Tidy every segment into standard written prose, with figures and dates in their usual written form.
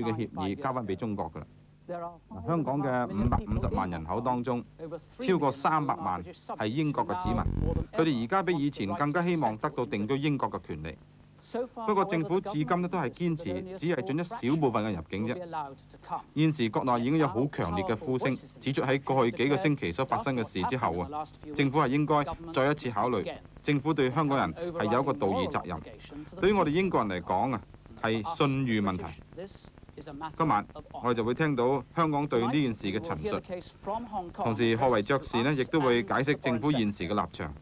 處嘅協議交翻俾中國㗎啦。香港嘅550萬人口當中，超過300萬係英國嘅子民，佢哋而家比以前更加希望得到定居英國嘅權利。不過政府至今都係堅持，只係准一小部分嘅入境啫。現時國內已經有好強烈嘅呼聲，指出喺過去幾個星期所發生嘅事之後啊，政府係應該再一次考慮，政府對香港人係有一個道義責任。對於我哋英國人嚟講啊，係信譽問題。今晚我哋就會聽到香港對呢件事嘅陳述，同時賀維爵士呢亦都會解釋政府現時嘅立場。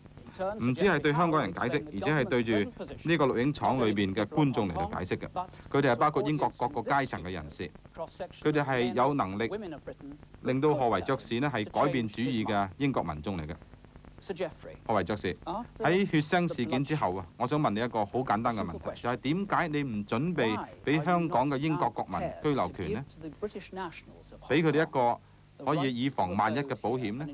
唔止係對香港人解釋，而且係對住呢個錄影廠裏邊嘅觀眾嚟到解釋嘅。佢哋係包括英國各個階層嘅人士，佢哋係有能力令到賀維爵士呢係改變主意嘅英國民眾嚟嘅。賀維爵士喺血腥事件之後啊，我想問你一個好簡單嘅問題，就係點解你唔準備俾香港嘅英國國民居留權呢？俾佢哋一個可以以防萬一嘅保險呢？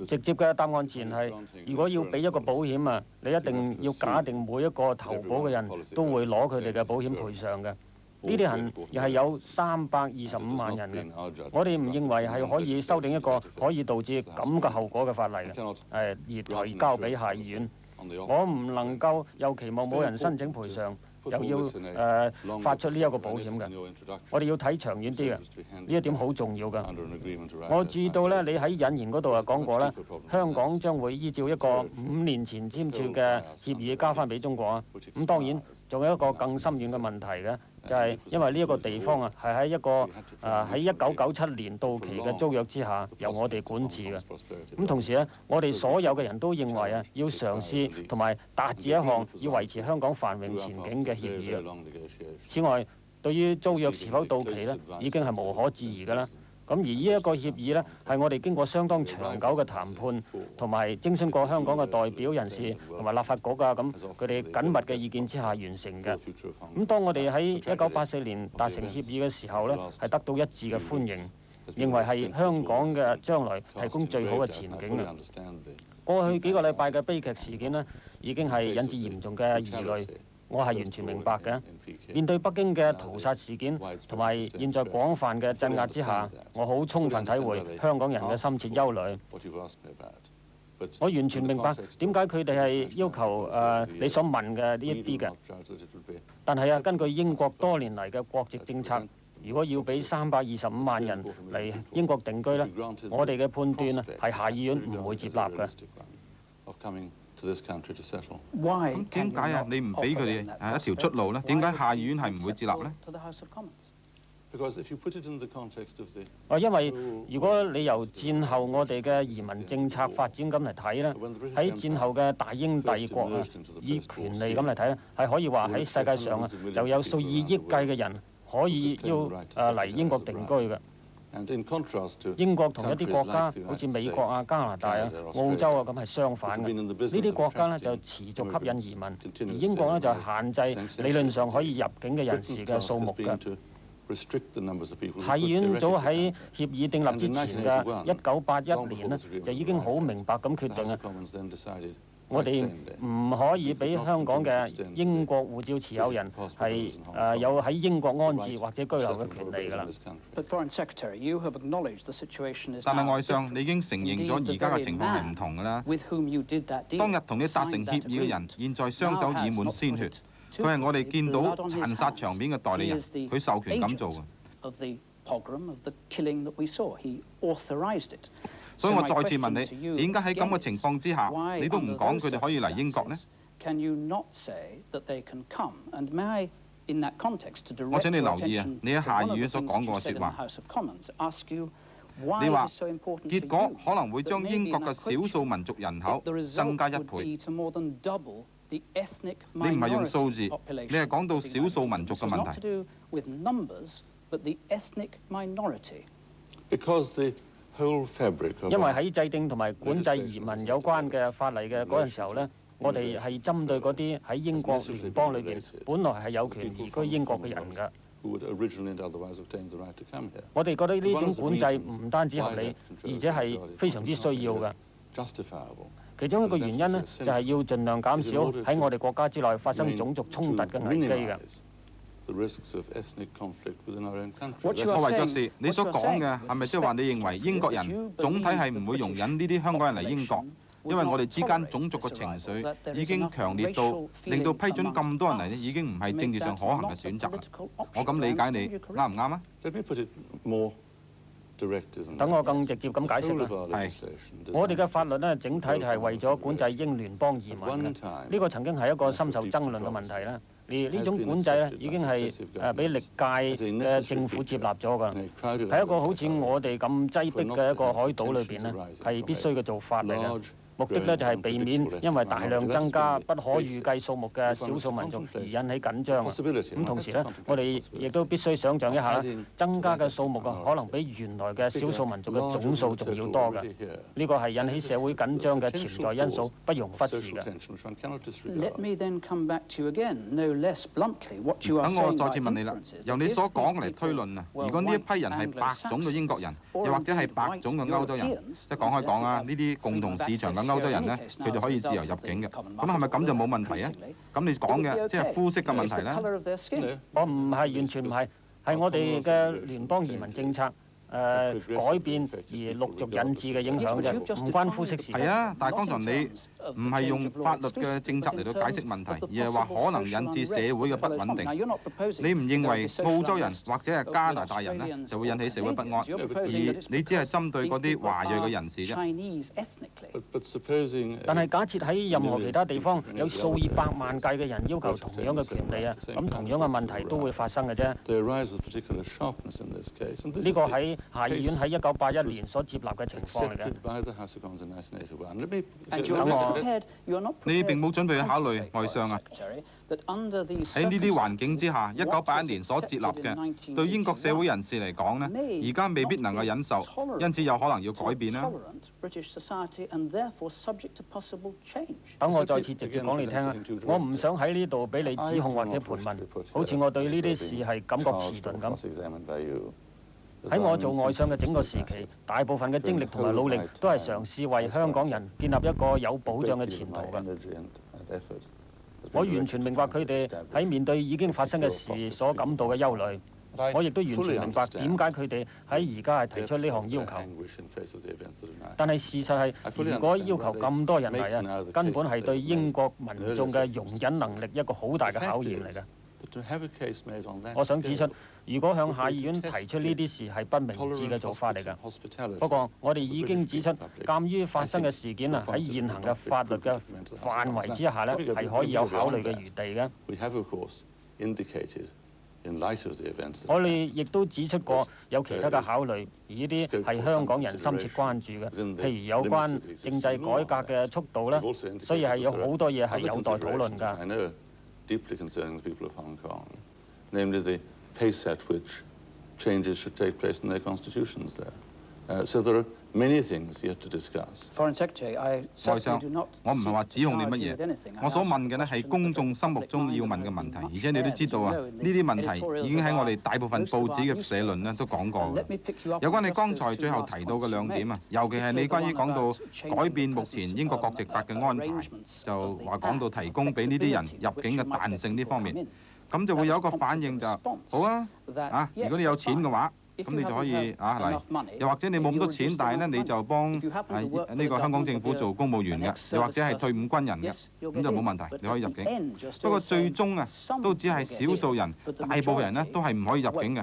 直接嘅答案自然係，如果要俾一個保險啊，你一定要假定每一個投保嘅人都會攞佢哋嘅保險賠償嘅。呢啲人又係有325萬人嘅，我哋唔認為係可以修訂一個可以導致咁嘅後果嘅法例嘅，而提交俾下議院。我唔能夠又期望冇人申請賠償，又要發出呢一個保險嘅。我哋要睇長遠啲嘅，呢一點好重要㗎。我注意到咧，你喺引言嗰度啊講過咧，香港將會依照一個5年前簽署嘅協議交翻俾中國啊。咁當然仲有一個更深遠嘅問題嘅，就係因為呢一個地方啊係喺一個喺1997年到期嘅租約之下由我哋管治嘅。咁同時咧，我哋所有嘅人都認為啊，要嘗試同埋達至一項要維持香港繁榮前景嘅協議啊。此外，對於租約是否到期咧，已經係無可置疑㗎啦。咁而呢一個協議咧，係我哋經過相當長久嘅談判，同埋徵詢過香港嘅代表人士同埋立法局啊，咁佢哋緊密嘅意見之下完成嘅。咁當我哋喺1984年達成協議嘅時候咧，係得到一致嘅歡迎，認為係香港嘅將來提供最好嘅前景嘅。過去幾個禮拜嘅悲劇事件呢，已經係引致嚴重嘅疑慮。我係完全明白嘅。面對北京嘅屠殺事件同埋現在廣泛嘅鎮壓之下，我好充分體會香港人嘅深切憂慮。我完全明白點解佢哋係要求你所問嘅呢一啲嘅。但係啊，根據英國多年嚟嘅國籍政策，如果要俾325萬人嚟英國定居呢，我哋嘅判斷啊係下議院唔會接納嘅。咁點解啊？你唔俾佢哋一條出路呢？點解下議院係唔會接納呢？因為如果你由戰後我哋嘅移民政策發展咁嚟睇咧，喺戰後嘅大英帝國啊，以權利咁嚟睇咧，係可以話喺世界上啊就有數以億計嘅人可以要嚟英國定居嘅。英國同一啲國家，好似美國啊、加拿大啊、澳洲啊咁係相反嘅。呢啲國家呢就持續吸引移民，而英國呢就限制理論上可以入境嘅人士嘅數目嘅。下議院早喺協議訂立之前嘅1981年呢，就已經好明白咁決定啊，我哋唔可以俾香港嘅英國護照持有人係有喺英國安置或者居留嘅權利㗎啦。但係外相，你已經承認咗而家嘅情況係唔同㗎啦。當日同你達成協議嘅人，現在雙手已滿鮮血。佢係我哋見到殘殺場面嘅代理人，佢授權咁做嘅。所以我再次問你，點解喺咁嘅情況之下，你都唔講佢哋可以嚟英國呢？我請你留意啊，你喺下議院所講過嘅説話。你話結果可能會將英國嘅少數民族人口增加1倍。你唔係用數字，你係講到少數民族嘅問題。因為喺制定同埋管制移民有關嘅法例嘅嗰陣時候呢，我哋係針對嗰啲喺英國聯邦裏邊本來係有權移居英國嘅人㗎。我哋覺得呢種管制唔單止合理，而且係非常之需要㗎。其中一個原因呢，就係要盡量減少喺我哋國家之內發生種族衝突嘅危機嘅。我為爵士，你所講嘅係咪即係話你認為英國人總體係唔會容忍呢啲香港人嚟英國？因為我哋之間種族嘅情緒已經強烈到令到批准咁多人嚟呢已經唔係政治上可行嘅選擇啦。我咁理解你啱唔啱啊？等我更直接咁解釋啦。係，我哋嘅法律呢，整體就係為咗管制英聯邦移民嘅。呢個曾經係一個深受爭論嘅問題啦。而呢種管制呢，已經係俾歷屆嘅政府接納咗㗎。喺一個好似我哋咁擠迫嘅一個海島裏邊呢，係必須嘅做法嚟嘅。目的呢就係避免因為大量增加不可預計數目嘅少數民族而引起緊張啊！咁同時呢，我哋亦都必須想像一下，增加嘅數目啊，可能比原來嘅少數民族嘅總數仲要多嘅。呢個係引起社會緊張嘅潛在因素，不容忽視嘅。等我再次問你啦，由你所講嚟推論啊，如果呢一批人係白種嘅英國人，又或者係白種嘅歐洲人，即係講開講啊，呢啲共同市場嘅歐洲人呢，佢哋可以自由入境嘅，咁係咪咁就冇問題啊？咁你講嘅即係膚色嘅問題咧？我唔係完全唔係，係我哋嘅聯邦移民政策改變而陸續引致嘅影響啫，唔關膚色事。係啊，但係剛才你唔係用法律嘅政策嚟到解釋問題，而係話可能引致社會嘅不穩定。你唔認為澳洲人或者係加拿大人呢就會引起社會不安，而你只係針對嗰啲華裔嘅人士啫？但係假設喺任何其他地方有數以百萬計嘅人要求同樣嘅權利啊，咁同樣嘅問題都會發生嘅啫。呢個喺下議院喺1981年所接納嘅情況嚟嘅。你並冇準備去考慮外相啊？喺呢啲環境之下，1981年所接納嘅對英國社會人士嚟講呢，而家未必能夠忍受，因此有可能要改變啦。等我再次直接講你聽啊！我唔想喺呢度俾你指控或者盤問，好似我對呢啲事係感覺遲鈍咁。喺我做外相嘅整個時期，大部分嘅精力同埋努力都係嘗試為香港人建立一個有保障嘅前途㗎。我完全明白佢哋喺面對已經發生嘅事所感到嘅憂慮，我亦都完全明白點解佢哋喺而家係提出呢項要求。但係事實係，如果要求咁多人嚟啊，根本係對英國民眾嘅容忍能力一個好大嘅考驗嚟嘅。我想指出，如果向下議院提出呢啲事係不明智嘅做法嚟㗎。不過，我哋已經指出，鑑於發生嘅事件啊，喺現行嘅法律嘅範圍之下呢，係可以有考慮嘅餘地嘅。我哋亦都指出過有其他嘅考慮，而呢啲係香港人深切關注嘅，譬如有關政制改革嘅速度呢，所以係有好多嘢係有待討論㗎。deeply concerning the people of Hong Kong, namely the pace at which changes should take place in their constitutions there. So there are many things yet to discuss. 外相，我唔係話指控你乜嘢，我所問嘅呢係公眾心目中要問嘅問題，而且你都知道啊，呢啲問題已經喺我哋大部分報紙嘅社論呢都講過嘅。有關你剛才最後提到嘅兩點啊，尤其係你關於講到改變目前英國國籍法嘅安排，就話講到提供俾呢啲人入境嘅彈性呢方面，咁就會有一個反應就好啊，如果你有錢嘅話。咁你就可以嚟，又或者你冇咁多錢，但係呢你就幫呢個香港政府做公務員嘅，又或者係退伍軍人嘅，咁就冇問題，你可以入境。不過最終啊，都只係少數人，大部分人呢都係唔可以入境嘅。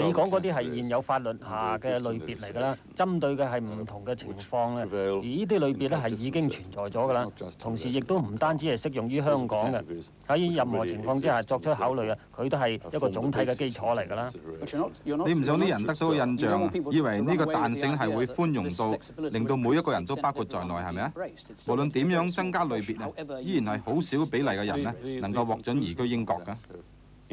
你講嗰啲係現有法律下嘅類別嚟㗎啦，針對嘅係唔同嘅情況咧，而呢啲類別咧係已經存在咗㗎啦，同時亦都唔單止係適用於香港嘅，喺任何情況之下作出考慮啊，佢都係一個總體嘅基礎嚟㗎啦。你唔想啲人得到個印象啊，以為呢個彈性係會寬容到令到每一個人都包括在內，係咪啊？無論點樣增加類別啊，依然係好少比例嘅人呢能夠獲准移居英國㗎。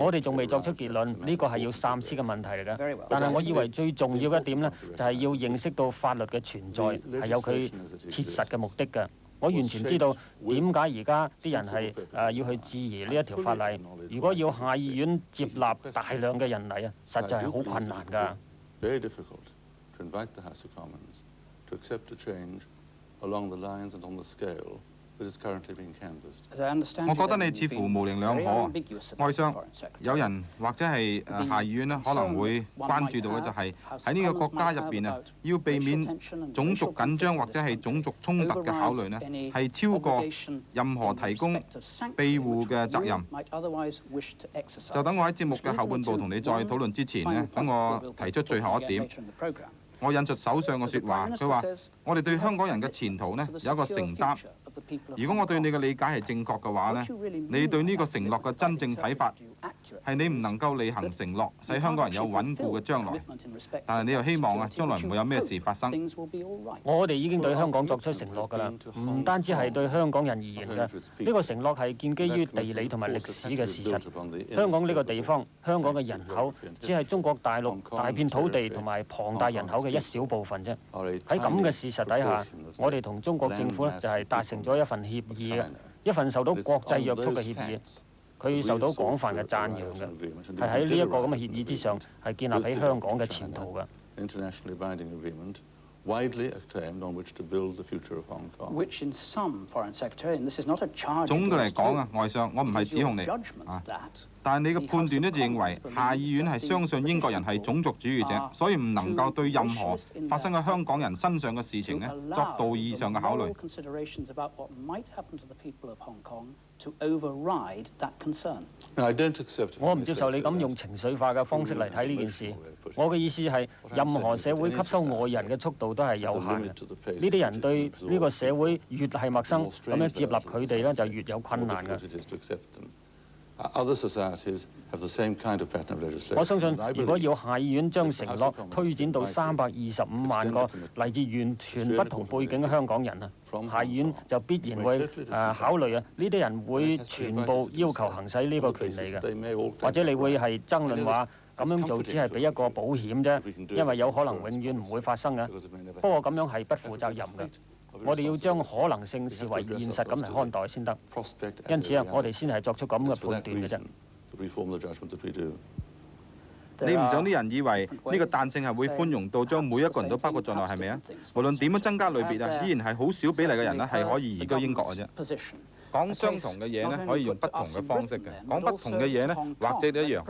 我哋仲未作出結論，呢個係要三思嘅問題嚟嘅。但係我以為最重要一點呢，就係要認識到法律嘅存在係有佢切實嘅目的㗎。我完全知道點解而家啲人係要去質疑呢一條法例。如果要下議院接納大量嘅人嚟啊，實在係好困難㗎。along the lines and on the scale that is currently being canvassed. 我覺得你似乎模棱兩可啊，外相。有人或者係下議院咧，可能會關注到嘅就係喺呢個國家入邊啊，要避免種族緊張或者係種族衝突嘅考慮呢，係超過任何提供庇護嘅責任。就等我喺節目嘅後半部同你再討論之前呢，等我提出最後一點。我引述首相嘅説話，佢話：我哋對香港人嘅前途呢有一個承擔。如果我對你嘅理解係正確嘅話呢，你對呢個承諾嘅真正睇法係你唔能夠履行承諾，使香港人有穩固嘅將來。但係你又希望啊，將來唔會有咩事發生。我哋已經對香港作出承諾㗎啦，唔單止係對香港人而言嘅，呢個承諾係建基於地理同埋歷史嘅事實。香港呢個地方，香港嘅人口只係中國大陸大片土地同埋龐大人口嘅一小部分啫。喺咁嘅事實底下，我哋同中國政府呢就係達成咗一份協議嘅，一份受到國際約束嘅協議。佢受到廣泛嘅讚揚嘅，係喺呢一個咁嘅協議之上，係建立起香港嘅前途嘅。總嘅嚟講啊，外相，我唔係指控你啊，但係你嘅判斷呢就認為下議院係相信英國人係種族主義者，所以唔能夠對任何發生喺香港人身上嘅事情呢作道義上嘅考慮。我唔接受你咁用情緒化嘅方式嚟睇呢件事。我嘅意思係，任何社會吸收外人嘅速度都係有限嘅。呢啲人對呢個社會越係陌生，咁樣接納佢哋呢就越有困難嘅。我相信，如果要下議院將承諾推展到325萬個嚟自完全不同背景嘅香港人啊，下議院就必然會考慮啊，呢啲人會全部要求行使呢個權利嘅，或者你會係爭論話咁樣做只係俾一個保險啫，因為有可能永遠唔會發生嘅。不過咁樣係不負責任嘅。我哋要將可能性視為現實咁嚟看待先得，因此啊，我哋先係作出咁嘅判斷嘅啫。你唔想啲人以為呢個彈性係會寬容到將每一個人都包括在內，係咪啊？無論點樣增加類別啊，依然係好少比例嘅人呢係可以移居英國嘅啫。講相同嘅嘢呢，可以用不同嘅方式嘅；講不同嘅嘢呢，或者都一樣。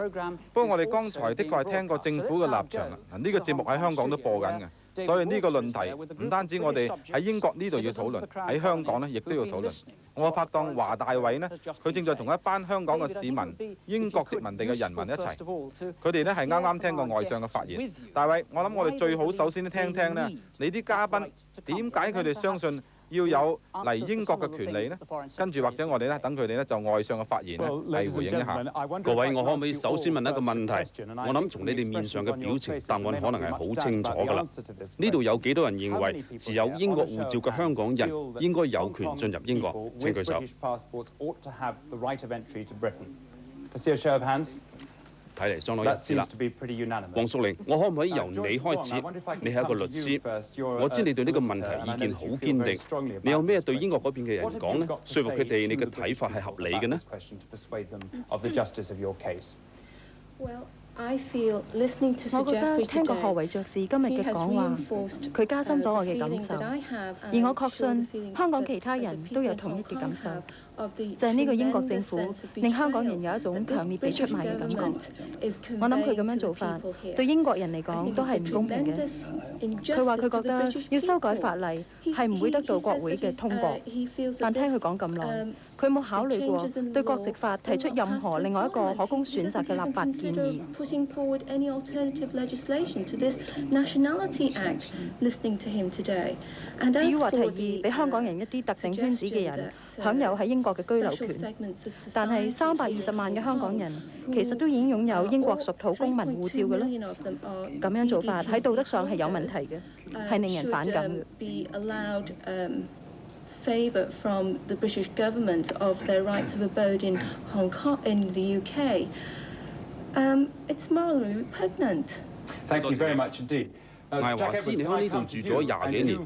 不過我哋剛才的確係聽過政府嘅立場啦。呢個節目喺香港都播緊嘅，所以呢個論題唔單止我哋喺英國呢度要討論，喺香港呢亦都要討論。我拍檔華大偉呢，佢正在同一班香港嘅市民、英國殖民地嘅人民一齊。佢哋呢係啱啱聽過外相嘅發言。大偉，我諗我哋最好首先都聽聽呢，你啲嘉賓點解佢哋相信要有嚟英國嘅權利呢？跟住或者我哋咧等佢哋咧就外相嘅發言咧係回應一下。各位，我可唔可以首先問一個問題？我諗從你哋面上嘅表情，答案可能係好清楚㗎啦。呢度有幾多人認為持有英國護照嘅香港人應該有權進入英國？請舉手。睇嚟相當一致啦。黃淑玲，我可唔可以由你開始？你係一個律師，我知你對呢個問題意見好堅定。你有咩對英國嗰邊嘅人講呢？說服佢哋你嘅睇法係合理嘅呢？我覺得聽過何為爵士今日嘅講話，佢加深咗我嘅感受，而我確信香港其他人都有同一嘅感受，就係呢個英國政府令香港人有一種強烈被出賣嘅感覺。我諗佢咁樣做法對英國人嚟講都係唔公平嘅。佢話佢覺得要修改法例係唔會得到國會嘅通過，但聽佢講咁耐，佢冇考慮過對國籍法提出任何另外一個可供選擇嘅立法建議。至於話提議俾香港人一啲特定圈子嘅人享有喺英國嘅居留權，但係320萬嘅香港人其實都已經擁有英國屬土公民護照嘅啦。咁樣做法喺道德上係有問題嘅，係令人反感嘅。favour from the British government of their rights of abode in Hong Kong, in the UK, it's morally repugnant. Thank you very much indeed. 艾華斯，你喺呢度住咗20幾年，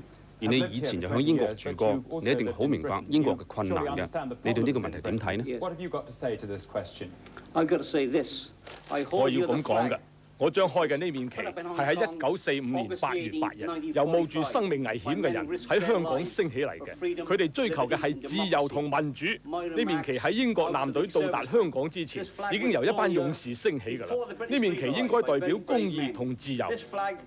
而你以前就喺英國住過，你一定好明白英國嘅困難嘅。你對呢個問題點睇呢？What have you got to say to this question? 我要咁講嘅。我將開嘅呢面旗係喺1945年8月8日，由冒住生命危險嘅人喺香港升起嚟嘅。佢哋追求嘅係自由同民主。呢面旗喺英國艦隊到達香港之前，已經由一班勇士升起㗎啦。呢面旗應該代表公義同自由。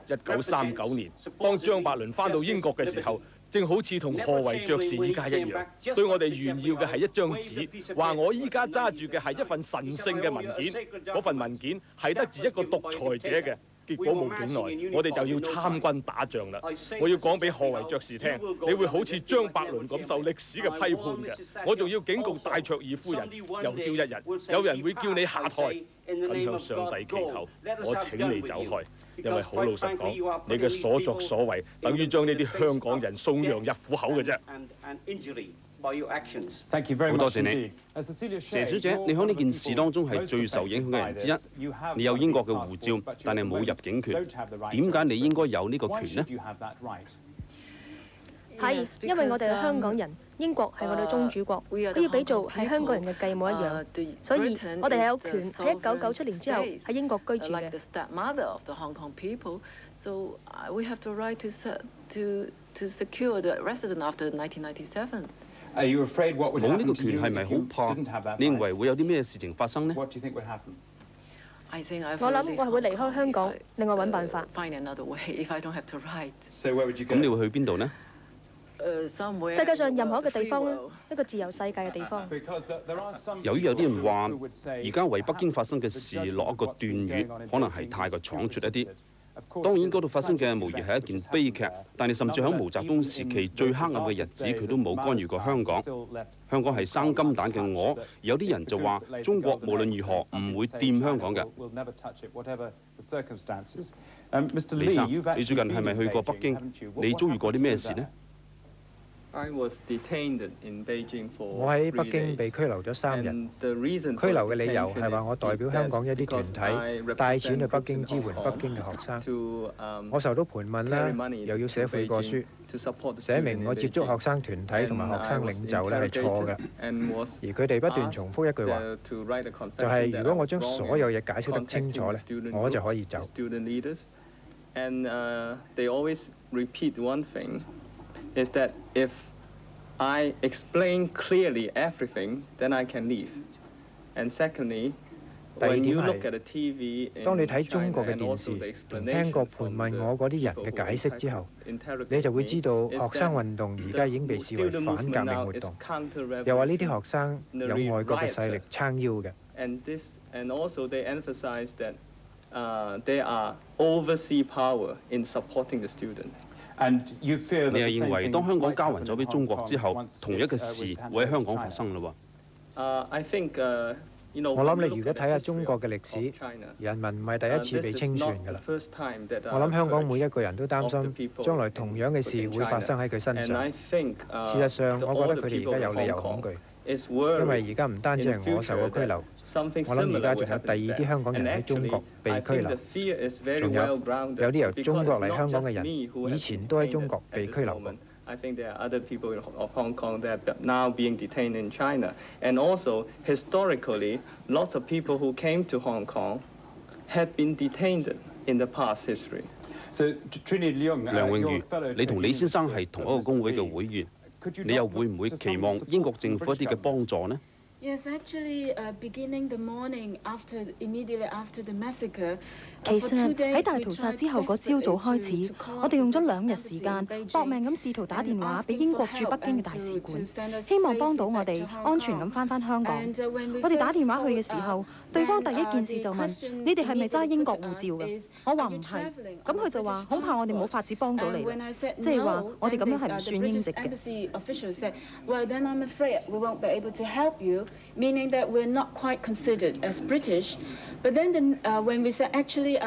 1939年，當張伯倫返到英國嘅時候，正好似同何為爵士依家一樣，對我哋炫耀嘅係一張紙，話我依家揸住嘅係一份神聖嘅文件，嗰份文件係得自一個獨裁者嘅。結果冇幾耐，我哋就要參軍打仗啦。我要講俾何為爵士聽，你會好似張伯倫咁受歷史嘅批判嘅。我仲要警告戴卓爾夫人，有朝一日有人會叫你下台。咁向上帝祈求，我請你走開，因為好老實講，你嘅所作所為等於將呢啲香港人送羊入虎口嘅啫。好多謝你，佘小姐，你喺呢件事當中係最受影響嘅人之一。你有英國嘅護照，但係冇入境權，點解你應該有呢個權呢？係，因為我哋係香港人，英國係我哋宗主國，都要俾做係香港人嘅繼母一樣，所以我哋係有權喺1997年之後喺英國居住嘅。冇呢個權係咪好怕？你認為會有啲咩事情發生呢？我諗我係會離開香港，另外揾辦法。咁你會去邊度呢？世界上任何一個地方啦，一個自由世界嘅地方。由於有啲人話，而家為北京發生嘅事落一個斷語，可能係太過倉促一啲。當然嗰度發生嘅無疑係一件悲劇，但係甚至喺毛澤東時期最黑暗嘅日子，佢都冇干預過香港。香港係生金蛋嘅鵝，有啲人就話中國無論如何唔會掂香港嘅。李生，你最近係咪去過北京？你遭遇過啲咩事呢？我喺北京被拘留咗3日，拘留嘅理由係話我代表香港一啲團體帶錢去北京支援北京嘅學生。我受到盤問啦，又要寫悔過書，寫明我接觸學生團體同埋學生領袖咧係錯嘅，而佢哋不斷重複一句話，就係如果我將所有嘢解釋得清楚咧，我就可以走。Is that if I explain clearly everything, then I can leave. And secondly, 第二點係，當你睇中國嘅電視同聽過盤問我嗰啲人嘅解釋之後，你就會知道學生運動而家已經被視為反革命活動，又話呢啲學生有外國嘅勢力撐腰嘅。And also they emphasize that there are overseas power in supporting the student. 你又認為當香港交還咗俾中國之後，同一嘅事會喺香港發生嘞喎？我諗你如果睇下中國嘅歷史，人民唔係第一次被清算㗎啦。我諗香港每一個人都擔心將來同樣嘅事會發生喺佢身上。事實上，我覺得佢哋而家有理由恐懼，因為而家唔單止係我受過拘留，我諗而家仲有第二啲香港人喺中國被拘留，仲有啲由中國嚟香港嘅人，以前都喺中國被拘留過。I think there are other people of Hong Kong that are now being detained in China. And also, historically, lots of people who came to Hong Kong had been detained in the past history. 梁永瑜，你同李先生係同一個工會嘅會員，你又會唔會期望英國政府一啲嘅幫助呢？Yes, actually, beginning the morning immediately after the massacre. 其實喺大屠殺之後嗰朝早開始，我哋用咗2日時間，搏命咁試圖打電話俾英國駐北京嘅大使館，希望幫到我哋安全咁返香港。我哋打電話去嘅時候，對方第一件事就問：你哋係咪揸英國護照嘅？我話唔係，咁佢就話恐怕我哋冇法子幫到你，即係話我哋咁樣係唔算英籍嘅。Meaning that we're not quite considered as British. But then when we said actually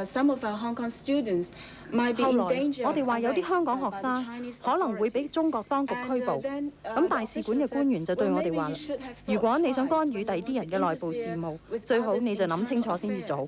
some of our Hong Kong students might be in danger. 後來我哋話有啲香港學生可能會俾中國當局拘捕，咁大使館嘅官員就對我哋話啦：如果你想干預第二啲人嘅內部事務，最好你就諗清楚先至做。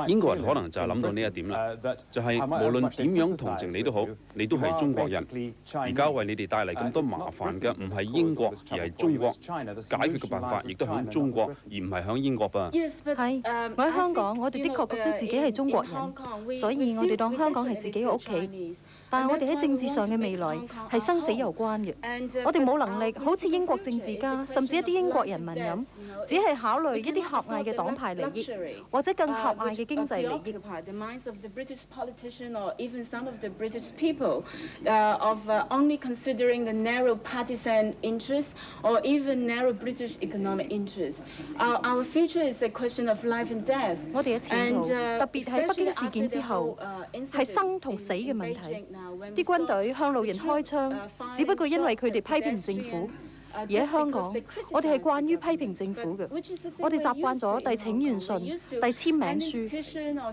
英國人可能就係諗到呢一點啦，就係無論點樣同情你都好，你都係中國人。而家為你哋帶嚟咁多麻煩嘅唔係英國，而係中國。解決嘅辦法亦都響中國，而唔係響英國噃。係，我喺香港，我哋的確覺得自己係中國人，所以我哋當香港係自己嘅屋企。但係我哋喺政治上嘅未來係生死攸關嘅，我哋冇能力好似英國政治家，甚至一啲英國人民咁，只係考慮一啲狹隘嘅黨派利益，或者更狹隘嘅經濟利益。Only considering the narrow partisan interests or even narrow British economic interests. Our future is a question of life and death. 我哋嘅前途，特別喺北京事件之後，係生同死嘅問題。啲軍隊向路人開槍，只不過因為佢哋批評政府。而喺香港，我哋係慣於批評政府嘅，我哋習慣咗遞請願信、遞簽名書。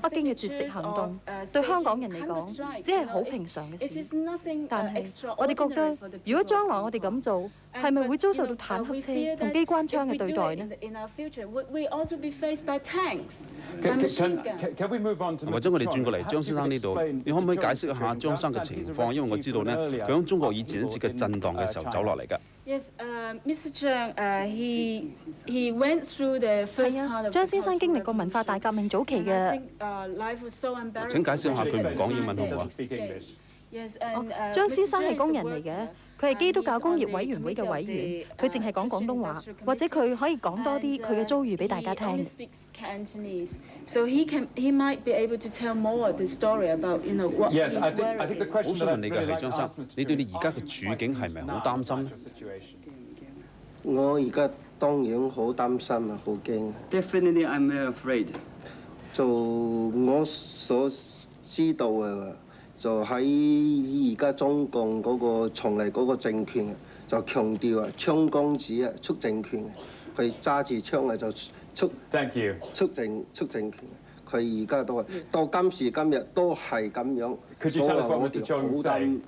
北京嘅絕食行動對香港人嚟講，只係好平常嘅事。但係我哋覺得，如果將來我哋咁做，係咪會遭受到坦克車同機關槍嘅對待呢？或者我哋轉過嚟張先生呢度，你可唔可以解釋一下張生嘅情況？因為我知道呢，佢喺中國以前一次嘅震盪嘅時候走落嚟㗎。Yes, Mr. Zhang, he went through the first part of 張先生經歷過文化大革命早期嘅。請解釋下佢唔講英文好唔好啊？張先生係工人嚟嘅，佢係基督教工業委員會嘅委員，佢淨係講廣東話，或者佢可以講多啲佢嘅遭遇俾大家聽。So he might be able to tell more the story about what he's wearing. 好想問你嘅係張生，你對你而家嘅處境係咪好擔心呢？我而家當然好擔心啊，好驚。Definitely, I'm very afraid. 就我所知道嘅，就喺而家中共嗰個從嚟嗰個政權就強調啊，槍桿子啊，促政權，佢揸住槍啊就促政權。佢而家都係到今時今日都係咁樣，所以我哋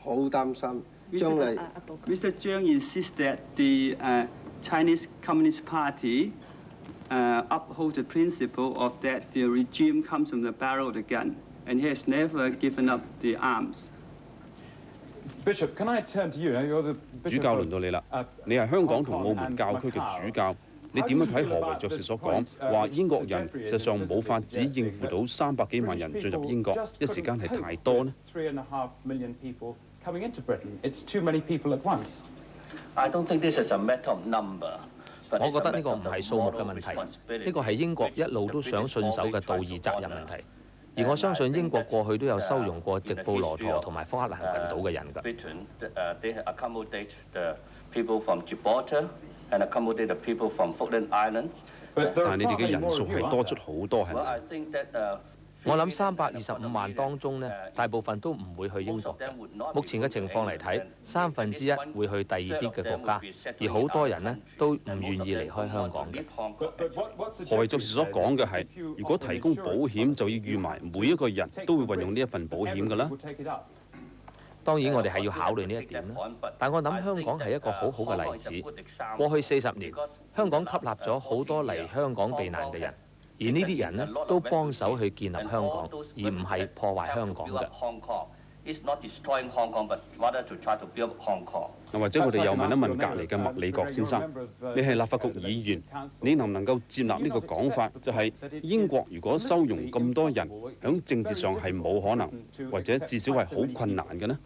好擔心。Mr. Zhang insists that the Chinese Communist Party upholds the principle of that the regime comes from the barrel of the gun, and he has never given up the arms. Bishop, can I turn to you? You're the 主教輪到你啦，你係香港同澳門教區嘅主教，你點樣睇何為爵士所講話英國人實際上冇法子應付到300幾萬人進入英國，一時間係太多呢？ Coming into Britain, it's too many people at once. I don't think this is a matter of number. 我覺得呢個唔係數目嘅問題，呢個係英國一路都想信守嘅道義責任問題。而我相信英國過去都有收容過直布羅陀同埋福克蘭群島嘅人㗎。They accommodate the people from Gibraltar and accommodate the people from Falkland Islands. 但係你哋嘅人數係多出好多，係咪？我諗325萬當中呢，大部分都唔會去英國嘅。目前嘅情況嚟睇，1/3會去第二啲嘅國家，而好多人呢都唔願意離開香港嘅。何為爵士所講嘅係，如果提供保險，就要預埋每一個人都會運用呢一份保險㗎啦。當然我哋係要考慮呢一點啦，但我諗香港係一個好好嘅例子。過去40年，香港吸納咗好多嚟香港避難嘅人。而呢啲人呢，都幫手去建立香港，而唔係破壞香港嘅。或者我哋又問一問隔離嘅麥理國先生，你係立法局議員，你能唔能夠接納呢個講法，就係英國如果收容咁多人，喺政治上係冇可能，或者至少係好困難嘅呢？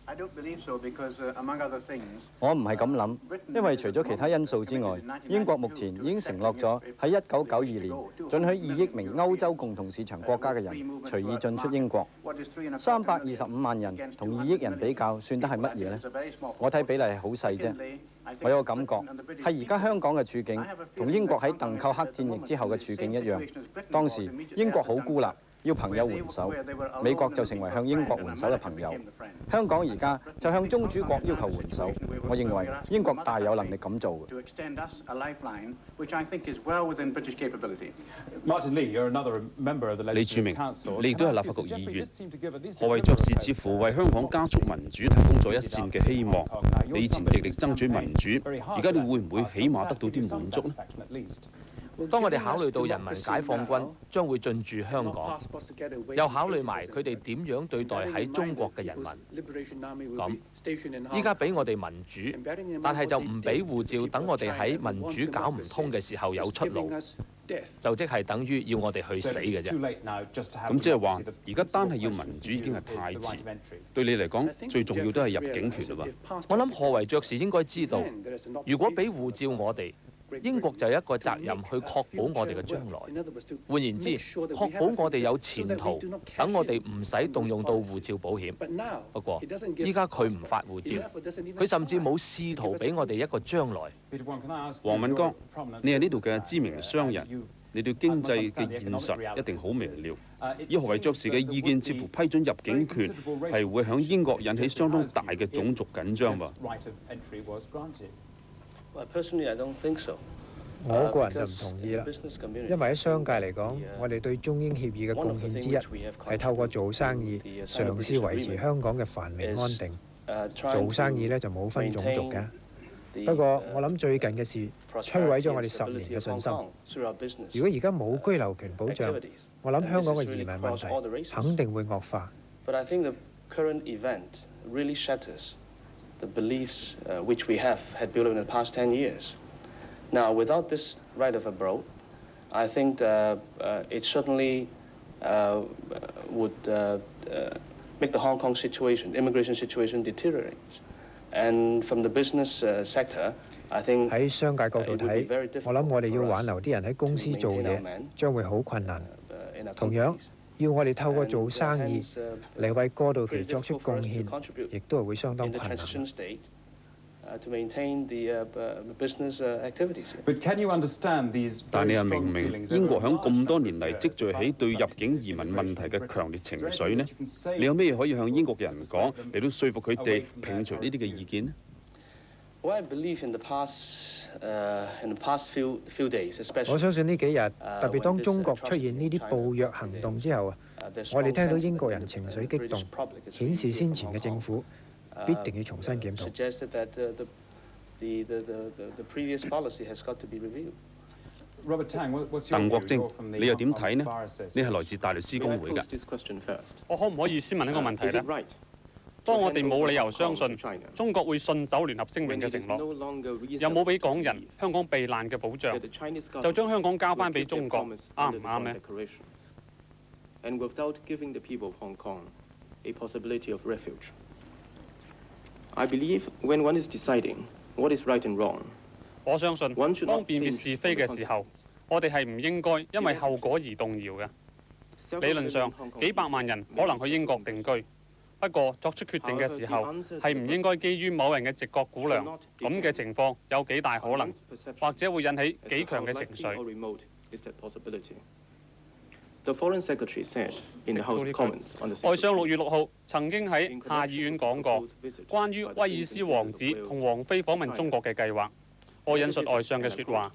我唔係咁諗，因為除咗其他因素之外，英國目前已經承諾咗喺1992年准許2億名歐洲共同市場國家嘅人隨意進出英國。325萬人同2億人比較，算得係乜嘢呢？我睇比例係好細啫。我有個感覺係而家香港嘅處境同英國喺鄧寇克戰役之後嘅處境一樣。當時英國好孤立，要朋友援手，美國就成為向英國援手嘅朋友。香港而家就向宗主國要求援手，我認為英國大有能力咁做嘅。李柱銘，你亦都係立法局議員，何為爵士似乎為香港加速民主提供咗一線嘅希望。你以前極力爭取民主，而家你會唔會起碼得到啲滿足呢？當我哋考慮到人民解放軍將會進駐香港，又考慮埋佢哋點樣對待喺中國嘅人民，咁依家俾我哋民主，但係就唔俾護照，等我哋喺民主搞唔通嘅時候有出路，就即係等於要我哋去死嘅啫。咁即係話，而家單係要民主已經係太遲。對你嚟講，最重要都係入境權啦喎。我諗何為爵士應該知道，如果俾護照我哋，英國就有一個責任去確保我哋嘅將來。換言之，確保我哋有前途，等我哋唔使動用到護照保險。不過，依家佢唔發護照，佢甚至冇試圖俾我哋一個將來。黃敏剛，你係呢度嘅知名商人，你對經濟嘅現實一定好明了。以何為爵士嘅意見，似乎批准入境權係會響英國引起相當大嘅種族緊張喎。我個人就唔同意啦，因為喺商界嚟講，我哋對中英協議嘅貢獻之一係透過做生意嘗試維持香港嘅繁榮安定。做生意咧就冇分種族嘅。不過我諗最近嘅事摧毀咗我哋10年嘅信心。如果而家冇居留權保障，我諗香港嘅移民問題肯定會惡化。The beliefs which we had built in the past 10 years. Now, without this right of abroad, I think it certainly would make the Hong Kong situation, immigration situation, deteriorate. And from the business sector, I think 喺商界角度睇，我諗我哋要挽留啲人喺公司做嘢，將會好困難。同樣，要我哋透過做生意嚟為過渡期作出貢獻，亦都係會相當困難。但你又明唔明英國響咁多年嚟積聚起對入境移民問題嘅強烈情緒呢？你有咩嘢可以向英國嘅人講，嚟到說服佢哋摒除呢啲嘅意見呢？我相信呢幾日，特別當中國出現呢啲暴虐行動之後啊，我哋聽到英國人情緒激動，顯示先前嘅政府必定要重新檢討。鄧國晶，你又點睇呢？你係來自大律師公會㗎。我可唔可以先問一個問題呢？當我哋冇理由相信中國會信守聯合聲明嘅承諾，又冇俾港人香港避難嘅保障，就將香港交翻俾中國，啱唔啱呢？And without giving the people of Hong Kong a possibility of refuge, I believe when one is deciding what is right and wrong, 我相信當辨別是非嘅時候，我哋係唔應該因為後果而動搖嘅。理論上，幾百萬人可能去英國定居。不過作出決定嘅時候，係唔應該基於某人嘅直覺估量，咁嘅情況有幾大可能，或者會引起幾強嘅情緒。外相6月6號曾經喺下議院講過，關於威爾斯王子同王妃訪問中國嘅計劃。我引述外相嘅説話，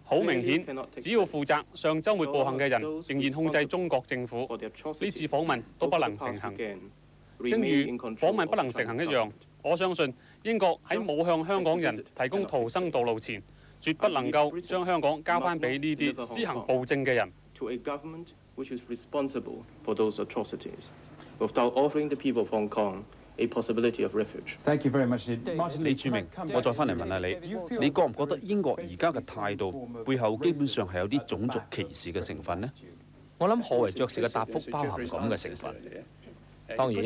好明顯，只要負責上週末暴行嘅人仍然控制中國政府，呢次訪問都不能成行。正如訪問不能成行一樣，我相信英國喺冇向香港人提供逃生道路前，絕不能夠將香港交翻俾呢啲施行暴政嘅人。李柱銘，我再翻嚟問下你，你覺唔覺得英國而家嘅態度背後基本上係有啲種族歧視嘅成分呢？我諗何為爵士嘅答覆包含咁嘅成分。當然，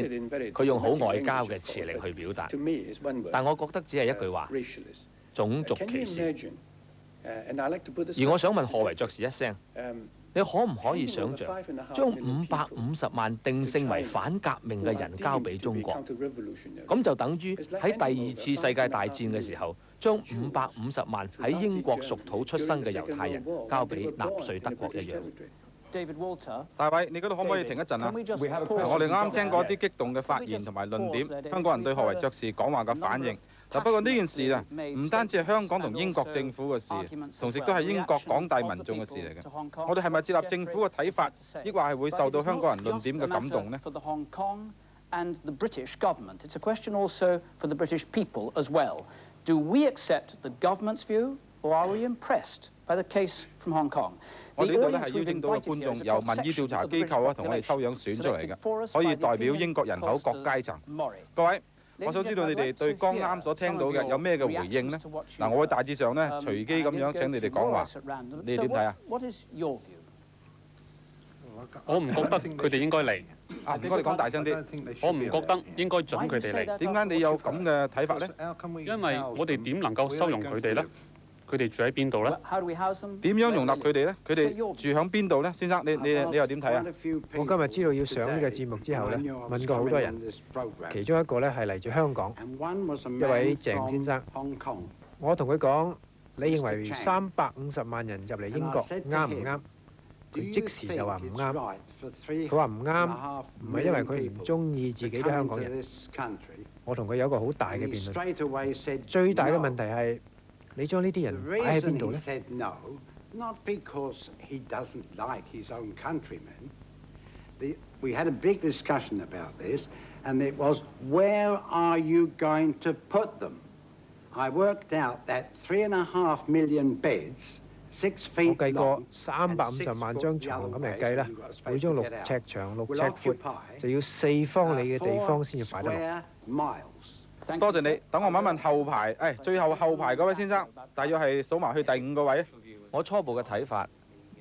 佢用好外交嘅詞嚟去表達，但我覺得只係一句話：種族歧視。而我想問何為爵士一聲，你可唔可以想像將550萬定性為反革命嘅人交俾中國？咁就等於喺第2次世界大戰嘅時候，將550萬喺英國屬土出生嘅猶太人交俾納粹德國一樣。大衛，你嗰度可唔可以停一陣啊？我哋啱啱聽過一啲激動嘅發言同埋論點，香港人對何為爵士講話嘅反應。不過呢件事啊，唔單止係香港同英國政府嘅事，同時都係英國廣大民眾嘅事嚟嘅。我哋係咪接納政府嘅睇法，抑或係會受到香港人論點嘅感動呢？And the British government. It's a question also for the British people as well. Do we accept the government's view, or are we impressed by the case from Hong Kong. 我哋呢度咧係邀請到嘅觀眾由民意調查機構同我哋抽樣選出嚟嘅，可以代表英國人口各階層。各位，我想知道你哋對剛啱所聽到嘅有咩嘅回應呢？嗱，我會大致上咧隨機咁樣請你哋講話，你哋點睇啊？我唔覺得佢哋應該嚟。唔該，你講大聲啲。我唔覺得應該準佢哋嚟。點解你有咁嘅睇法呢？因為我哋點能夠收容佢哋呢？佢哋住喺邊度呢？點樣容納佢哋呢？佢哋住喺邊度呢？先生，你又點睇啊？我今日知道要上呢個節目之後呢，問過好多人，其中一個呢係嚟自香港，一位鄭先生。我同佢講：你認為350萬人入嚟英國啱唔啱？佢即時就話唔啱。佢話唔啱，唔係因為佢唔中意自己啲香港人。我同佢有一個好大嘅辯論。最大嘅問題係你將呢啲人擺喺邊度呢？ Not because he doesn't like his own countrymen. We had a big discussion about this, and it was, where are you going to put them? I worked out that 3.5 million beds, 6 feet long. 我計過350萬張床咁嚟計啦，每張6尺長、6尺闊，就要4方里嘅地方先至擺得落。多謝你，等我問一問後排，最後後排嗰位先生，大約係數埋去第5個位。我初步嘅睇法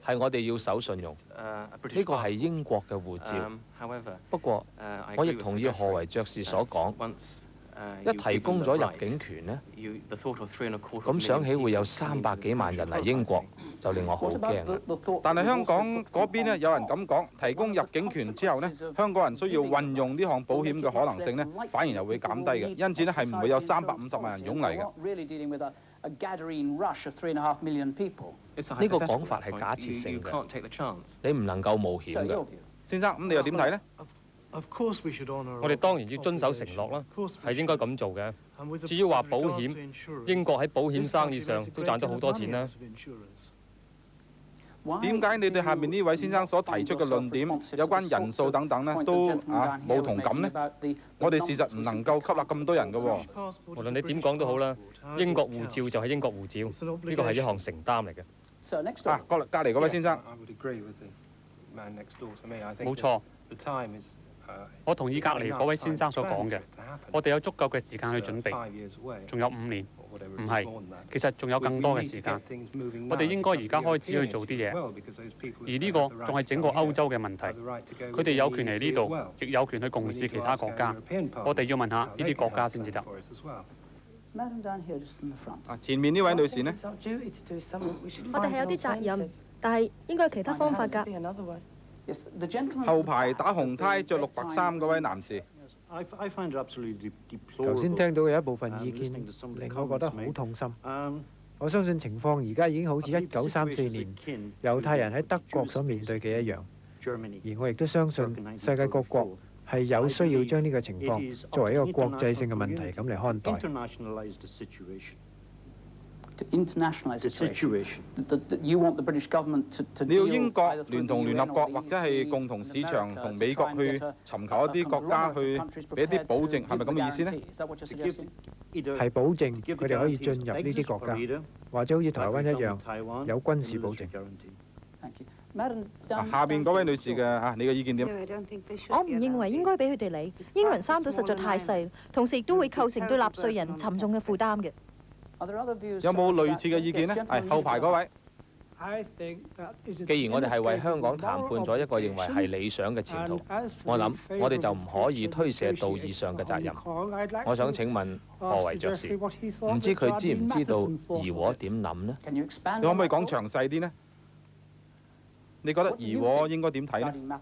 係我哋要守信用，呢個係英國嘅護照。不過，我亦同意何為爵士所講，一提供咗入境權呢，咁想起會有300幾萬人嚟英國，就令我好驚啦。但係香港嗰邊呢，有人咁講，提供入境權之後呢，香港人需要運用呢項保險嘅可能性呢，反而又會減低嘅，因此呢係唔會有350萬人湧嚟嘅。呢個講法係假設性嘅，你唔能夠冒險嘅。先生，咁你又點睇呢？我哋當然要遵守承諾啦，係應該咁做嘅。至於話保險，英國喺保險生意上都賺咗好多錢啦。點解你對下面呢位先生所提出嘅論點，有關人數等等呢，都冇同感呢？我哋事實唔能夠吸納咁多人嘅喎。無論你點講都好啦，英國護照就係英國護照，呢個係一項承擔嚟嘅。隔離嗰位先生，冇錯。我同意隔離嗰位先生所講嘅，我哋有足夠嘅時間去準備，仲有5年，唔係，其實仲有更多嘅時間。我哋應該而家開始去做啲嘢，而呢個仲係整個歐洲嘅問題。佢哋有權嚟呢度，亦有權去共事其他國家。我哋要問下呢啲國家先至得。前面呢位女士呢？我哋係有啲責任，但係應該有其他方法㗎。後排打紅呔、着綠白衫嗰位男士，頭先聽到嘅一部分意見令我覺得好痛心。我相信情況而家已經好似1934年猶太人喺德國所面對嘅一樣，而我亦都相信世界各國係有需要將呢個情況作為一個國際性嘅問題咁嚟看待。你要英國聯同聯合國或者係共同市場同美國去尋求一啲國家去俾一啲保證，係咪咁嘅意思呢？係保證佢哋可以進入呢啲國家，或者好似台灣一樣有軍事保證。下邊嗰位女士嘅你嘅意見點？我唔認為應該俾佢哋嚟，英倫三島實在太細，同時亦都會構成對納稅人沉重嘅負擔嘅。有冇類似嘅意見呢？係後排嗰位。既然我哋係為香港談判咗一個認為係理想嘅前途，我諗我哋就唔可以推卸道義上嘅責任。我想請問何為爵士，唔知佢知唔知道怡和點諗呢？你可唔可以講詳細啲呢？你覺得怡和應該點睇呢？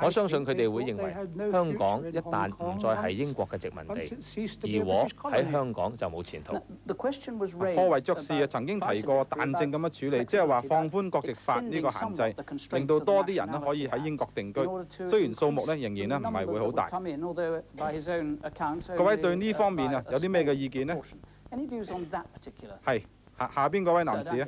我相信佢哋會認為香港一旦唔再係英國嘅殖民地，怡和喺香港就冇前途。何為爵士曾經提過彈性咁樣處理，即係話放寬國籍法呢個限制，令到多啲人咧可以喺英國定居。雖然數目咧仍然咧唔係會好大。各位對呢方面有啲咩嘅意見呢？係。下邊嗰位男士咧，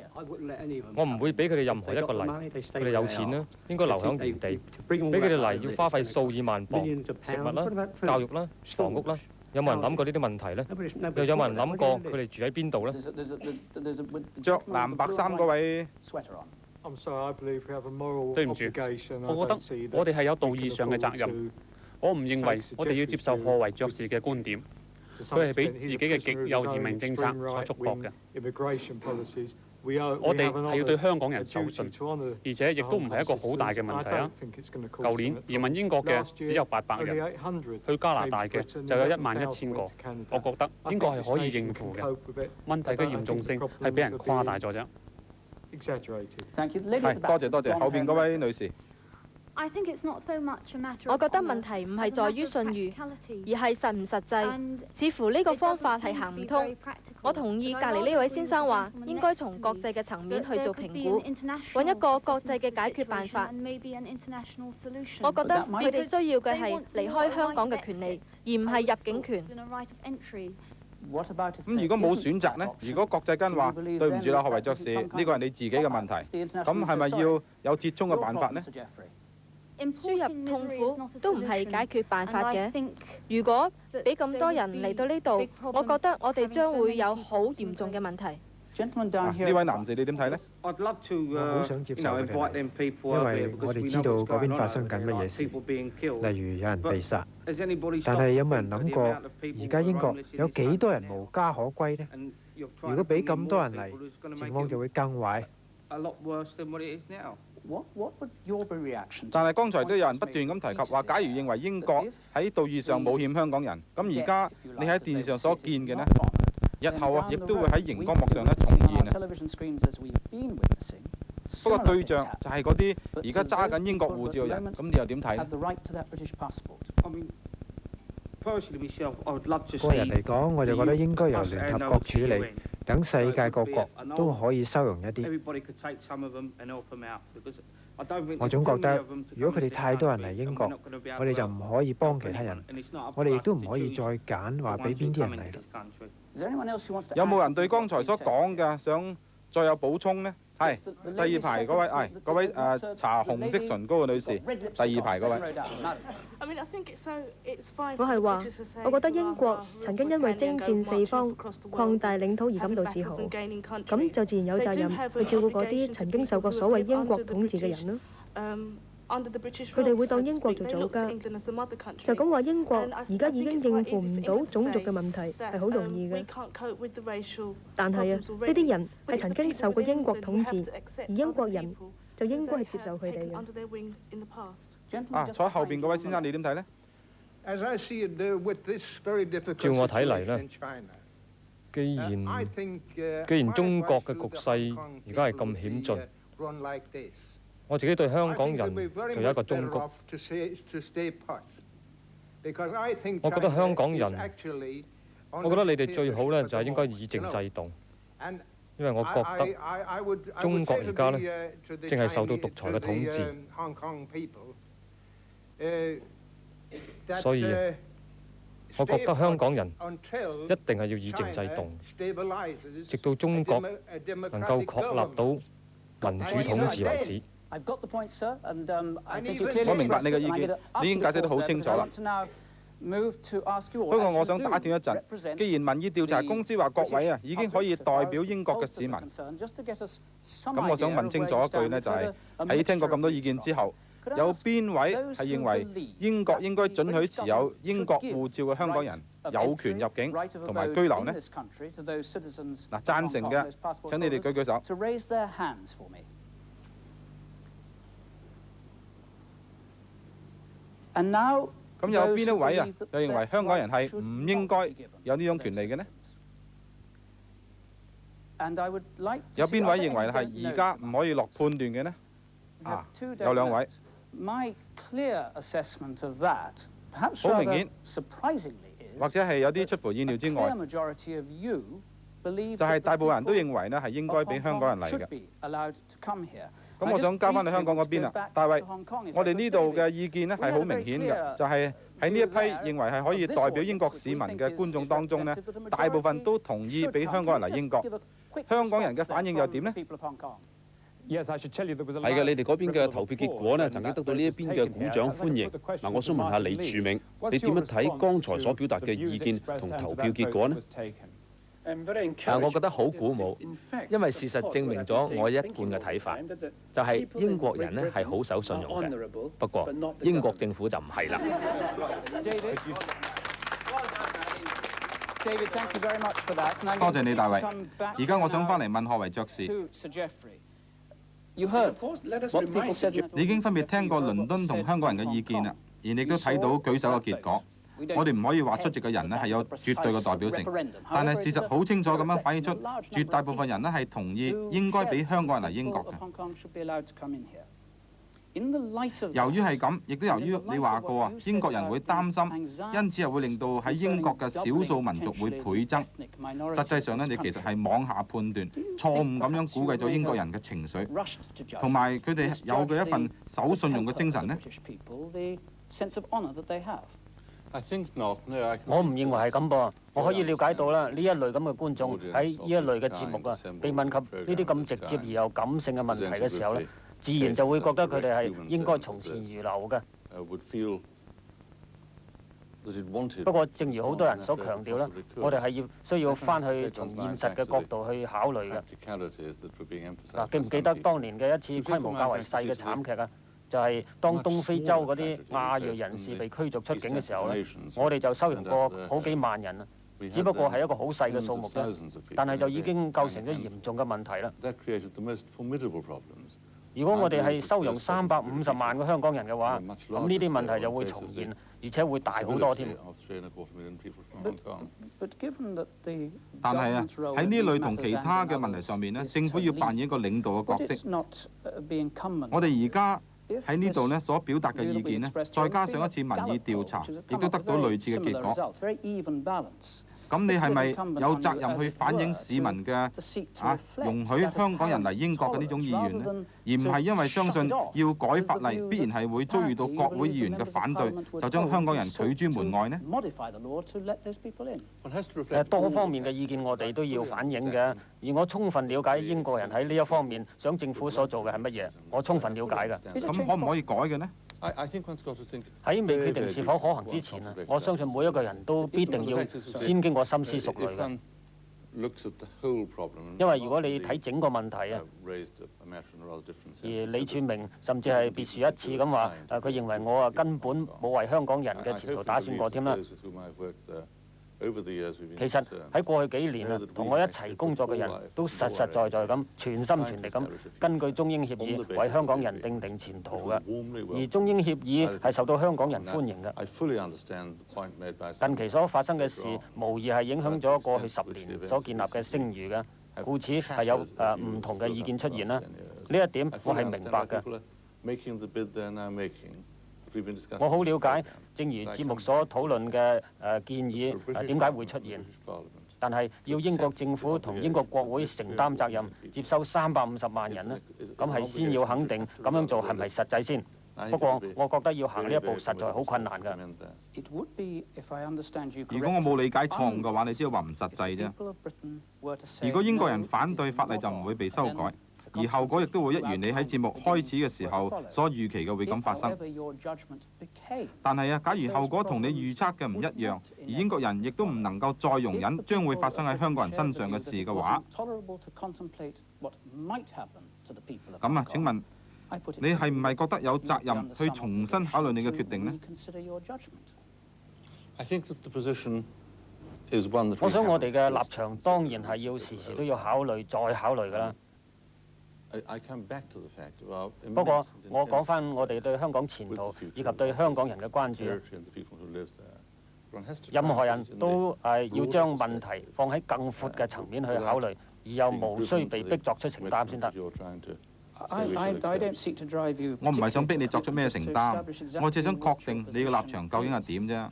我唔會俾佢哋任何一個嚟，佢哋有錢啦，應該留喺原地。俾佢哋嚟要花費數以萬鎊，食物啦、教育啦、房屋啦，有冇人諗過呢啲問題呢？又有冇人諗過佢哋住喺邊度呢？着藍白衫嗰位，對唔住，我覺得我哋係有道義上嘅責任。我唔認為我哋要接受賀維爵士嘅觀點，佢係俾自己嘅極右移民政策所束縛嘅。我哋係要對香港人守信，而且亦都唔係一個好大嘅問題啊！舊年移民英國嘅只有800人，去加拿大嘅就有11000個。我覺得英國係可以應付嘅，問題嘅嚴重性係俾人誇大咗啫。係，多謝，後邊嗰位女士。我覺得問題唔係在於信譽，而係實唔實際。似乎呢個方法係行唔通。我同意隔離呢位先生話，應該從國際嘅層面去做評估，揾一個國際嘅解決辦法。我覺得佢哋需要嘅係離開香港嘅權利，而唔係入境權。咁如果冇選擇呢？如果國際間話對唔住啦，賀維爵士，呢個係你自己嘅問題，咁係咪要有折衷嘅辦法呢？輸入痛苦都唔係解決辦法嘅。如果俾咁多人嚟到呢度，我覺得我哋將會有好嚴重嘅問題。呢位男士你點睇呢？我好想接受佢哋嚟，因為我哋知道嗰邊發生緊乜嘢事，例如有人被殺。但係有冇人諗過，而家英國有幾多人無家可歸呢？如果俾咁多人嚟，情況就會更壞。但係剛才都有人不斷咁提及話，假如認為英國喺道義上冇欠香港人，咁而家你喺電視上所見嘅呢，日後亦都會喺熒光幕上咧重現啊。不過對象就係嗰啲而家揸緊英國護照嘅人，咁你又點睇呢？個人嚟講，我就覺得應該由聯合國處理，等世界各國都可以收容一啲。我總覺得，如果佢哋太多人嚟英國，我哋就唔可以幫其他人，我哋亦都唔可以再揀話俾邊啲人嚟。有冇人對剛才所講嘅想再有補充呢？係第二排嗰位，嗰位搽紅色唇膏嘅女士，第二排嗰位。我係話，我覺得英國曾經因為征戰四方、擴大領土而感到自豪，咁就自然有責任去照顧嗰啲曾經受過所謂英國統治嘅人咯。佢哋會當英國做祖家，就咁話英國而家已經應付唔到種族嘅問題係好容易嘅。但係啊，呢啲人係曾經受過英國統治，而英國人就應該係接受佢哋嘅。坐喺後邊嗰位先生，你點睇呢？照我睇嚟呢，既然中國嘅局勢而家係咁險峻，我自己對香港人就有一個忠告。我覺得香港人，我覺得你哋最好呢就係應該議政制動，因為我覺得中國而家呢正係受到獨裁嘅統治，所以我覺得香港人一定係要議政制動，直到中國能夠確立到民主統治為止。我明白你嘅意見，你已經解釋得好清楚啦。不過我想打斷一陣，既然民意調查公司話各位已經可以代表英國嘅市民，咁我想問清楚一句呢，就係喺聽過咁多意見之後，有邊位係認為英國應該准許持有英國護照嘅香港人有權入境同埋居留呢？嗱，贊成嘅請你哋舉舉手。咁有邊一位又認為香港人係唔應該有呢種權利嘅呢？有邊位認為係而家唔可以落判斷嘅呢？有兩位。好明顯，或者係有啲出乎意料之外，就係大部分人都認為呢係應該俾香港人嚟嘅。咁我想交翻去香港嗰邊啦，大衛，我哋呢度嘅意見呢係好明顯嘅，就係喺呢一批認為係可以代表英國市民嘅觀眾當中呢，大部分都同意俾香港人嚟英國。香港人嘅反應又點呢？係嘅，你哋嗰邊嘅投票結果呢，曾經得到呢一邊嘅鼓掌歡迎。嗱，我想問下李柱銘，你點樣睇剛才所表達嘅意見同投票結果呢？我覺得好鼓舞，因為事實證明咗我一貫嘅睇法，就係英國人呢係好守信用嘅，不過英國政府就唔係啦。多謝你，大衛。而家我想翻嚟問賀維爵士。你已經分別聽過倫敦同香港人嘅意見啦，而你亦都睇到舉手嘅結果。我哋唔可以話出席嘅人呢係有絕對嘅代表性，但係事實好清楚咁樣反映出絕大部分人呢係同意應該俾香港人嚟英國嘅。由於係咁，亦都由於你話過啊，英國人會擔心，因此又會令到喺英國嘅少數民族會倍增。實際上呢，你其實係妄下判斷，錯誤咁樣估計咗英國人嘅情緒，同埋佢哋有嘅一份守信用嘅精神呢。我唔認為係咁噃，我可以了解到啦，呢一類咁嘅觀眾喺呢一類嘅節目啊，被問及呢啲咁直接而又感性嘅問題嘅時候咧，自然就會覺得佢哋係應該從善如流嘅。不過，正如好多人所強調啦，我哋係需要翻去從現實嘅角度去考慮嘅。記唔記得當年嘅一次規模較為細嘅慘劇啊？就係當東非洲嗰啲亞裔人士被驅逐出境嘅時候咧，我哋就收容過好幾萬人啊，只不過係一個好細嘅數目啫，但係就已經構成咗嚴重嘅問題啦。如果我哋係收容350萬個香港人嘅話，咁呢啲問題就會重現，而且會大好多添。但係啊，喺呢類同其他嘅問題上面呢，政府要扮演一個領導嘅角色。我哋而家喺呢度呢所表達嘅意見呢，再加上一次民意調查，亦都得到類似嘅結果。咁你係咪有責任去反映市民嘅容許香港人嚟英國嘅呢種意願呢？而唔係因為相信要改法例必然係會遭遇到國會議員嘅反對，就將香港人拒諸門外呢？多方面嘅意見我哋都要反映嘅，而我充分了解英國人喺呢一方面想政府所做嘅係乜嘢，我充分了解㗎。咁可唔可以改嘅呢？喺未決定是否可行之前啊，我相信每一個人都必定要先經過深思熟慮嘅。因為如果你睇整個問題啊，而李柱銘甚至係別樹一幟咁話，佢認為我啊根本冇為香港人嘅前途打算過添啦。其實喺過去幾年啊，同我一齊工作嘅人都實實在在咁全心全力咁根據中英協議為香港人定定前途嘅，而中英協議係受到香港人歡迎嘅。近期所發生嘅事，無疑係影響咗過去10年所建立嘅聲譽嘅，故此係有唔同嘅意見出現啦。呢一點我係明白嘅。我好了解，正如節目所討論嘅建議點解會出現，但係要英國政府同英國國會承擔責任，接收350萬人呢，咁係先要肯定咁樣做係咪實際先。不過我覺得要行呢一步實在好困難㗎。如果我冇理解錯誤嘅話，你只係話唔實際啫。如果英國人反對法例，就唔會被修改。而後果亦都會一如你喺節目開始嘅時候所預期嘅會咁發生。但係啊，假如後果同你預測嘅唔一樣，而英國人亦都唔能夠再容忍將會發生喺香港人身上嘅事嘅話，咁啊？請問你係唔係覺得有責任去重新考慮你嘅決定呢？我想我哋嘅立場當然係要時時都要考慮再考慮㗎啦。不過，我講返我哋對香港前途以及對香港人嘅關注。任何人都要將問題放喺更闊嘅層面去考慮，而又無需被逼作出承擔先得。我唔係想逼你作出咩承擔，我只係想確定你嘅立場究竟係點啫。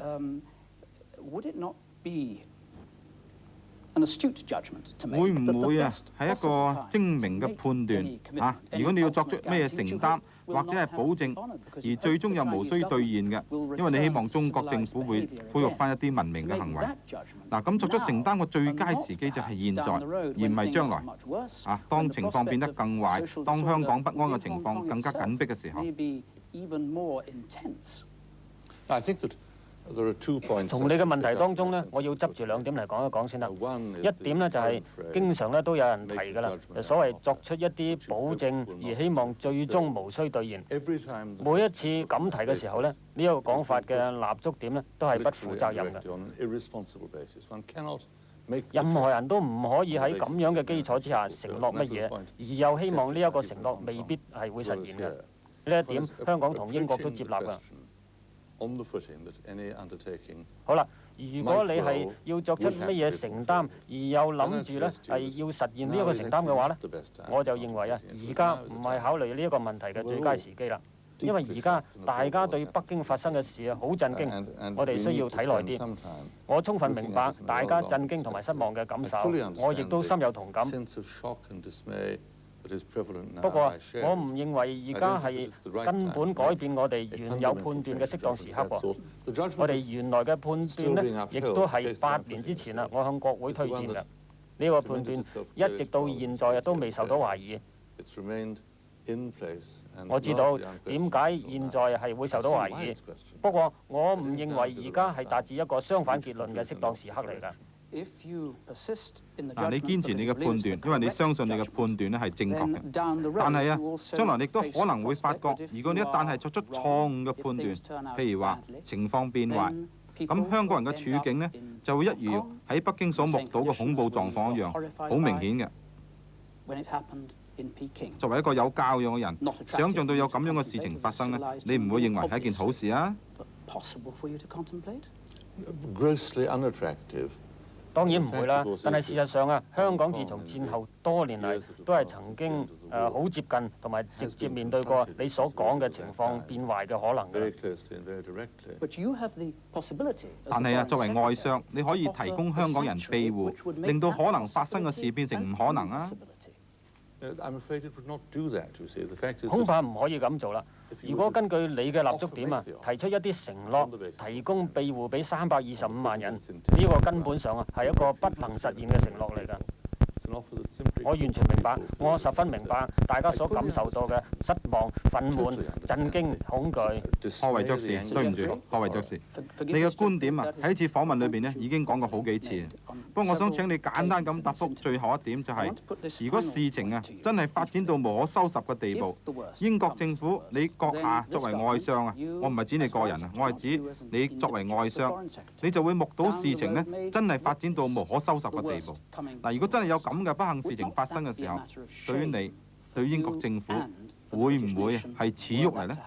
會唔會啊係一個精明嘅判斷啊？如果你要作出咩承擔，或者係保證，而最終又無需兌現嘅，因為你希望中國政府會恢復翻一啲文明嘅行為。嗱，咁作出承擔嘅最佳時機就係現在，而唔係將來。當情況變得更壞，當香港不安嘅情況更加緊迫嘅時候。從你嘅問題當中呢，我要執住2點嚟講一講先啦。一點呢，就係經常咧都有人提㗎啦，就所謂作出一啲保證而希望最終無需兌現。每一次咁提嘅時候呢，呢一個講法嘅立足點呢，都係不負責任嘅。任何人都唔可以喺咁樣嘅基礎之下承諾乜嘢，而又希望呢一個承諾未必係會實現嘅。呢一點香港同英國都接納㗎。好啦，如果你係要作出乜嘢承擔，而又諗住咧係要實現呢一個承擔嘅話咧，我就認為而家唔係考慮呢一個問題嘅最佳時機啦。因為而家大家對北京發生嘅事好震驚，我哋需要睇耐啲。我充分明白大家震驚同埋失望嘅感受，我亦都深有同感。不過，我唔認為而家係根本改變我哋原有判斷嘅適當時刻喎。我哋原來嘅判斷呢，亦都係8年之前啦，我向國會推薦嘅。呢個判斷一直到現在都未受到懷疑。我知道點解現在係會受到懷疑，不過我唔認為而家係達至一個相反結論嘅適當時刻嚟㗎。你堅持你嘅判斷，因為你相信你嘅判斷咧係正確嘅。但係將來你都可能會發覺，如果你一旦係作出錯誤嘅判斷，譬如話情況變壞，咁香港人嘅處境呢，就會一如喺北京所目睹嘅恐怖狀況一樣，好明顯嘅。作為一個有教養嘅人，想像到有咁樣嘅事情發生呢，你唔會認為係一件好事啊？當然唔會啦，但係事實上香港自從戰後多年嚟都係曾經好接近同埋直接面對過你所講嘅情況變壞嘅可能嘅。但係作為外相，你可以提供香港人庇護，令到可能發生嘅事變成唔可能啊！恐怕唔可以咁做啦。如果根據你嘅立足點提出一啲承諾，提供庇護俾325萬人，呢個根本上係一個不能實現嘅承諾嚟㗎。我完全明白，我十分明白大家所感受到嘅失望、憤懣、震驚、恐懼。何為爵士，對唔住，何為爵士，你嘅觀點喺次訪問裏邊已經講過好幾次。不過我想請你簡單咁答覆最後一點，就係如果事情真係發展到無可收拾嘅地步，英國政府你閣下作為外相我唔係指你個人我係指你作為外相，你就會目睹事情真係發展到無可收拾嘅地步。嗱，如果真係有咁嘅不幸事情發生嘅時候，對於你、對於英國政府，會唔會係恥辱嚟呢？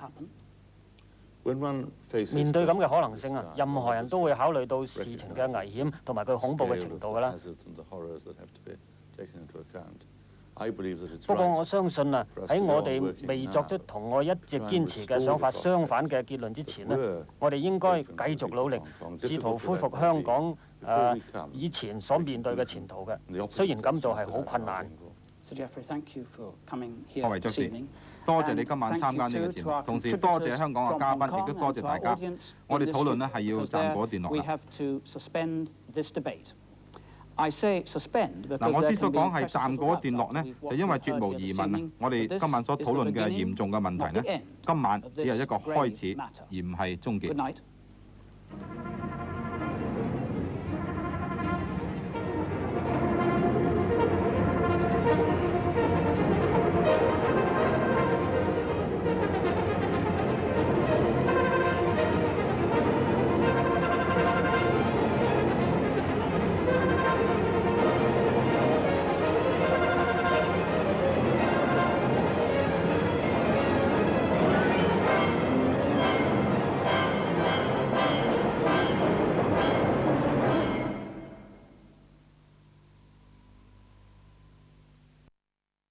面對咁嘅可能性任何人都會考慮到事情嘅危險同埋佢恐怖嘅程度㗎啦。不過我相信喺我哋未作出同我一直堅持嘅想法相反嘅結論之前我哋應該繼續努力，試圖恢復香港以前所面對嘅前途嘅。雖然咁做係好困難。何為爵士，多謝你今晚參加呢個節目，同時多謝香港嘅嘉賓，亦都多謝大家。我哋討論係要暫告一段落啦。嗱，我之所講係暫告一段落呢，就因為絕無疑問我哋今晚所討論嘅嚴重嘅問題呢，今晚只係一個開始，而唔係終結。